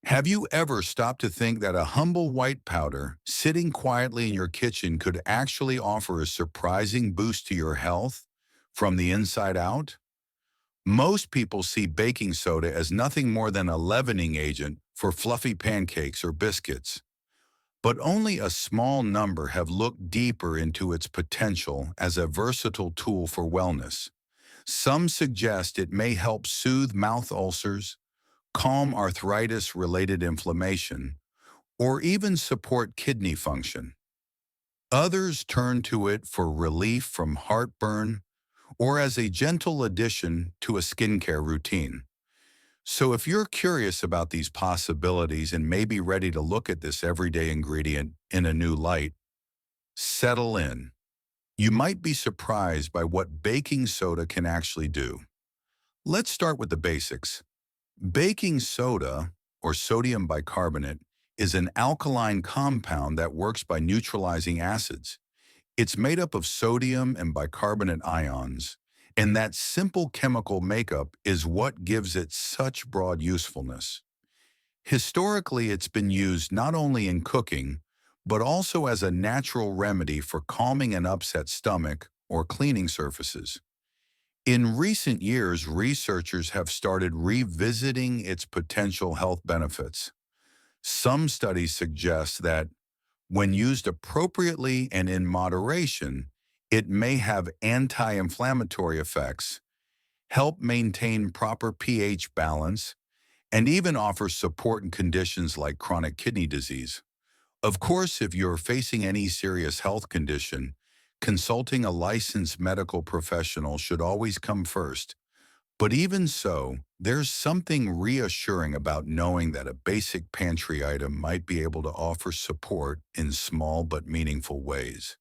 Have you ever stopped to think that a humble white powder sitting quietly in your kitchen could actually offer a surprising boost to your health from the inside out? Most people see baking soda as nothing more than a leavening agent for fluffy pancakes or biscuits, but only a small number have looked deeper into its potential as a versatile tool for wellness. Some suggest it may help soothe mouth ulcers, calm arthritis-related inflammation, or even support kidney function. Others turn to it for relief from heartburn or as a gentle addition to a skincare routine. So if you're curious about these possibilities and may be ready to look at this everyday ingredient in a new light, settle in. You might be surprised by what baking soda can actually do. Let's start with the basics. Baking soda, or sodium bicarbonate, is an alkaline compound that works by neutralizing acids. It's made up of sodium and bicarbonate ions, and that simple chemical makeup is what gives it such broad usefulness. Historically, it's been used not only in cooking, but also as a natural remedy for calming an upset stomach or cleaning surfaces. In recent years, researchers have started revisiting its potential health benefits. Some studies suggest that when used appropriately and in moderation, it may have anti-inflammatory effects, help maintain proper pH balance, and even offer support in conditions like chronic kidney disease. Of course, if you're facing any serious health condition, consulting a licensed medical professional should always come first. But even so, there's something reassuring about knowing that a basic pantry item might be able to offer support in small but meaningful ways.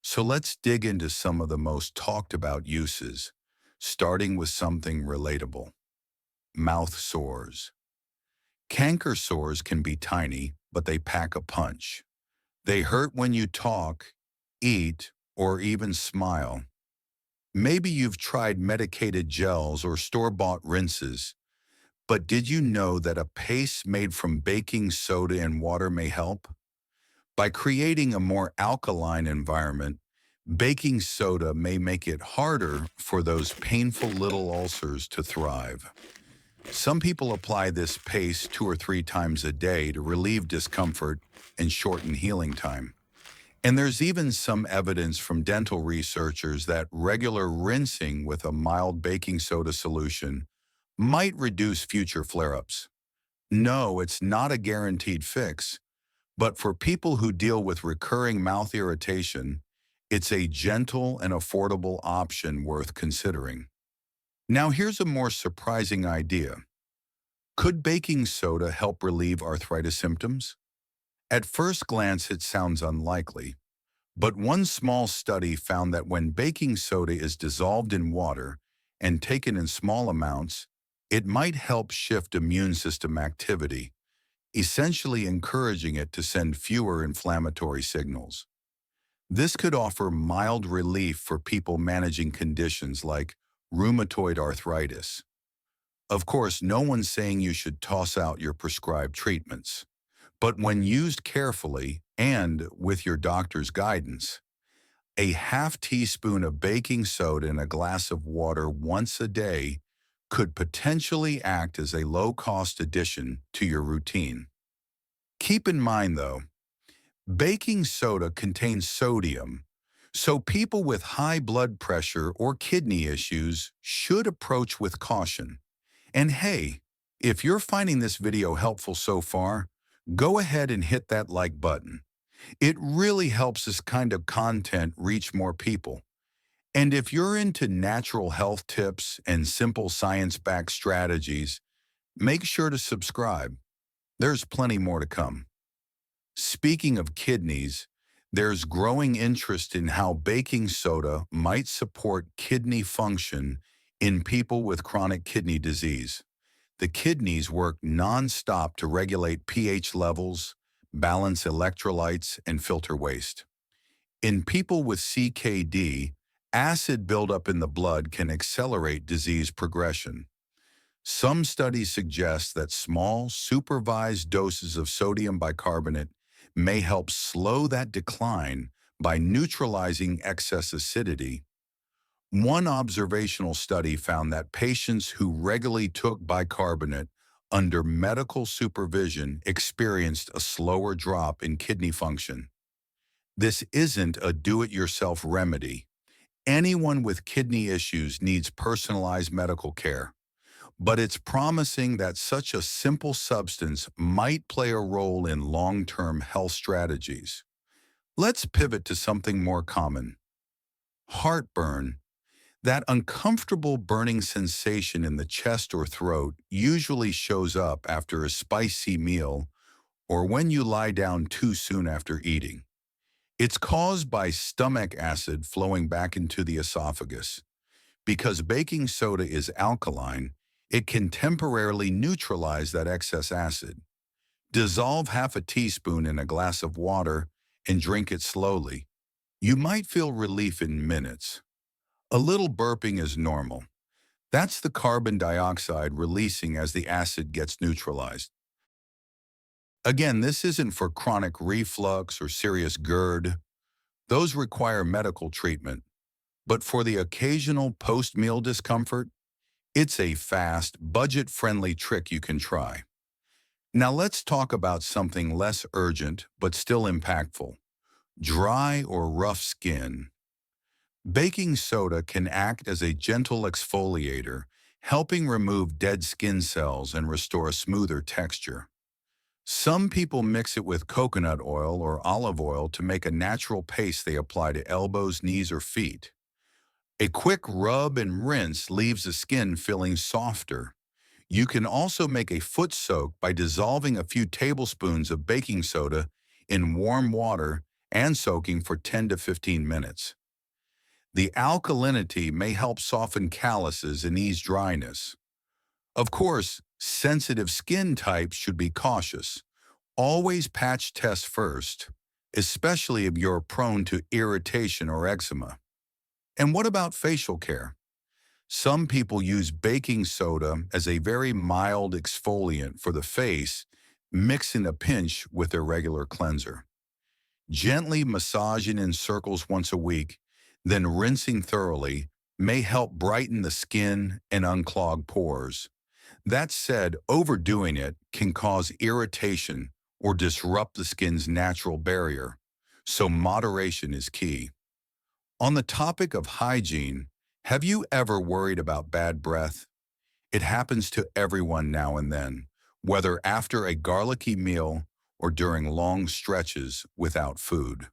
So let's dig into some of the most talked about uses, starting with something relatable. Mouth sores. Canker sores can be tiny, but they pack a punch. They hurt when you talk, eat, or even smile. Maybe you've tried medicated gels or store-bought rinses, but did you know that a paste made from baking soda and water may help? By creating a more alkaline environment, baking soda may make it harder for those painful little ulcers to thrive. Some people apply this paste 2 or 3 times a day to relieve discomfort and shorten healing time. And there's even some evidence from dental researchers that regular rinsing with a mild baking soda solution might reduce future flare-ups. No, it's not a guaranteed fix, but for people who deal with recurring mouth irritation, it's a gentle and affordable option worth considering. Now here's a more surprising idea. Could baking soda help relieve arthritis symptoms? At first glance, it sounds unlikely, but one small study found that when baking soda is dissolved in water and taken in small amounts, it might help shift immune system activity, essentially encouraging it to send fewer inflammatory signals. This could offer mild relief for people managing conditions like rheumatoid arthritis. Of course, no one's saying you should toss out your prescribed treatments. But when used carefully and with your doctor's guidance, a half teaspoon of baking soda in a glass of water once a day could potentially act as a low-cost addition to your routine. Keep in mind, though, baking soda contains sodium, so people with high blood pressure or kidney issues should approach with caution. And hey, if you're finding this video helpful so far, go ahead and hit that like button. It really helps this kind of content reach more people. And if you're into natural health tips and simple science-backed strategies, make sure to subscribe. There's plenty more to come. Speaking of kidneys, there's growing interest in how baking soda might support kidney function in people with chronic kidney disease. The kidneys work non-stop to regulate pH levels, balance electrolytes, and filter waste. In people with CKD, acid buildup in the blood can accelerate disease progression. Some studies suggest that small, supervised doses of sodium bicarbonate may help slow that decline by neutralizing excess acidity. One observational study found that patients who regularly took bicarbonate under medical supervision experienced a slower drop in kidney function. This isn't a do-it-yourself remedy. Anyone with kidney issues needs personalized medical care, but it's promising that such a simple substance might play a role in long-term health strategies. Let's pivot to something more common. Heartburn. That uncomfortable burning sensation in the chest or throat usually shows up after a spicy meal or when you lie down too soon after eating. It's caused by stomach acid flowing back into the esophagus. Because baking soda is alkaline, it can temporarily neutralize that excess acid. Dissolve half a teaspoon in a glass of water and drink it slowly. You might feel relief in minutes. A little burping is normal. That's the carbon dioxide releasing as the acid gets neutralized. Again, this isn't for chronic reflux or serious GERD. Those require medical treatment. But for the occasional post-meal discomfort, it's a fast, budget-friendly trick you can try. Now let's talk about something less urgent but still impactful: dry or rough skin. Baking soda can act as a gentle exfoliator, helping remove dead skin cells and restore a smoother texture. Some people mix it with coconut oil or olive oil to make a natural paste they apply to elbows, knees, or feet. A quick rub and rinse leaves the skin feeling softer. You can also make a foot soak by dissolving a few tablespoons of baking soda in warm water and soaking for 10 to 15 minutes. The alkalinity may help soften calluses and ease dryness. Of course, sensitive skin types should be cautious. Always patch test first, especially if you're prone to irritation or eczema. And what about facial care? Some people use baking soda as a very mild exfoliant for the face, mixing a pinch with their regular cleanser. Gently massaging in circles once a week, then rinsing thoroughly, may help brighten the skin and unclog pores. That said, overdoing it can cause irritation or disrupt the skin's natural barrier, so moderation is key. On the topic of hygiene, have you ever worried about bad breath? It happens to everyone now and then, whether after a garlicky meal or during long stretches without food.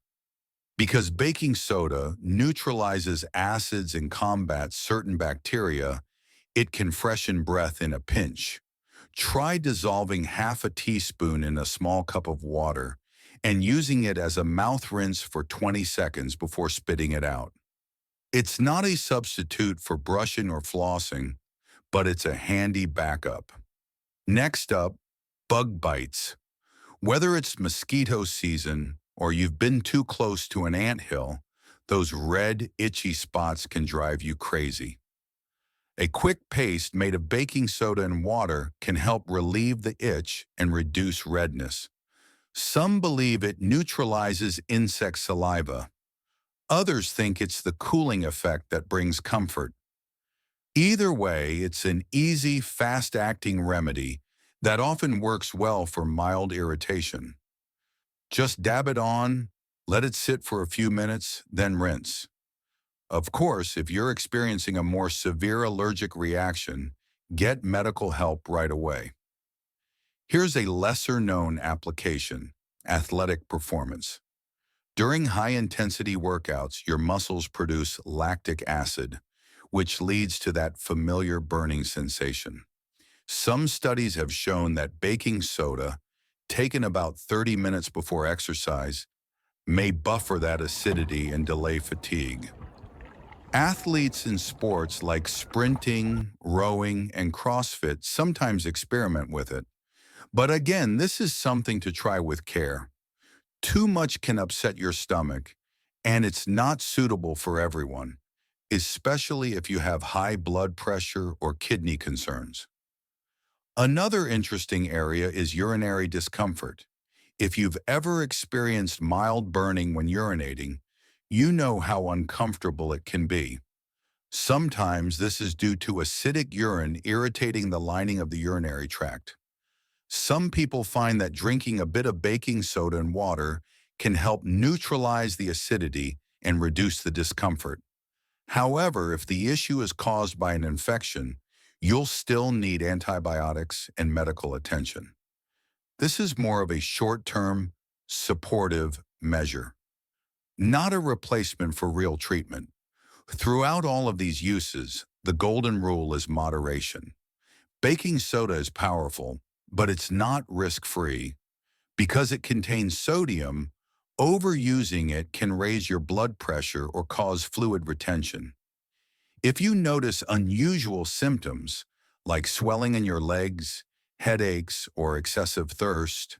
Because baking soda neutralizes acids and combats certain bacteria, it can freshen breath in a pinch. Try dissolving half a teaspoon in a small cup of water and using it as a mouth rinse for 20 seconds before spitting it out. It's not a substitute for brushing or flossing, but it's a handy backup. Next up, bug bites. Whether it's mosquito season or you've been too close to an anthill, those red, itchy spots can drive you crazy. A quick paste made of baking soda and water can help relieve the itch and reduce redness. Some believe it neutralizes insect saliva. Others think it's the cooling effect that brings comfort. Either way, it's an easy, fast-acting remedy that often works well for mild irritation. Just dab it on, let it sit for a few minutes, then rinse. Of course, if you're experiencing a more severe allergic reaction, get medical help right away. Here's a lesser-known application: athletic performance. During high-intensity workouts, your muscles produce lactic acid, which leads to that familiar burning sensation. Some studies have shown that baking soda, taken about 30 minutes before exercise, may buffer that acidity and delay fatigue. Athletes in sports like sprinting, rowing, and CrossFit sometimes experiment with it. But again, this is something to try with care. Too much can upset your stomach, and it's not suitable for everyone, especially if you have high blood pressure or kidney concerns. Another interesting area is urinary discomfort. If you've ever experienced mild burning when urinating, you know how uncomfortable it can be. Sometimes this is due to acidic urine irritating the lining of the urinary tract. Some people find that drinking a bit of baking soda and water can help neutralize the acidity and reduce the discomfort. However, if the issue is caused by an infection, you'll still need antibiotics and medical attention. This is more of a short-term, supportive measure, not a replacement for real treatment. Throughout all of these uses, the golden rule is moderation. Baking soda is powerful, but it's not risk-free. Because it contains sodium, overusing it can raise your blood pressure or cause fluid retention. If you notice unusual symptoms, like swelling in your legs, headaches, or excessive thirst,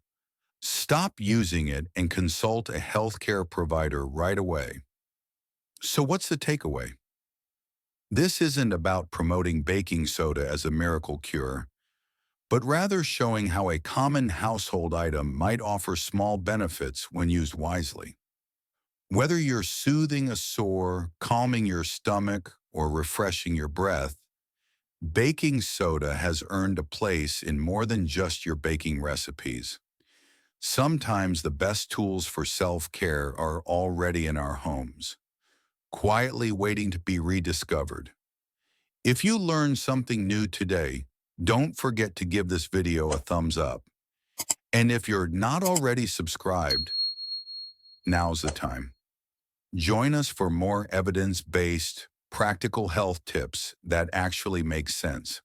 stop using it and consult a healthcare provider right away. So what's the takeaway? This isn't about promoting baking soda as a miracle cure, but rather showing how a common household item might offer small benefits when used wisely. Whether you're soothing a sore, calming your stomach, or refreshing your breath, baking soda has earned a place in more than just your baking recipes. Sometimes the best tools for self-care are already in our homes, quietly waiting to be rediscovered. If you learned something new today, don't forget to give this video a thumbs up. And if you're not already subscribed, now's the time. Join us for more evidence-based, practical health tips that actually make sense.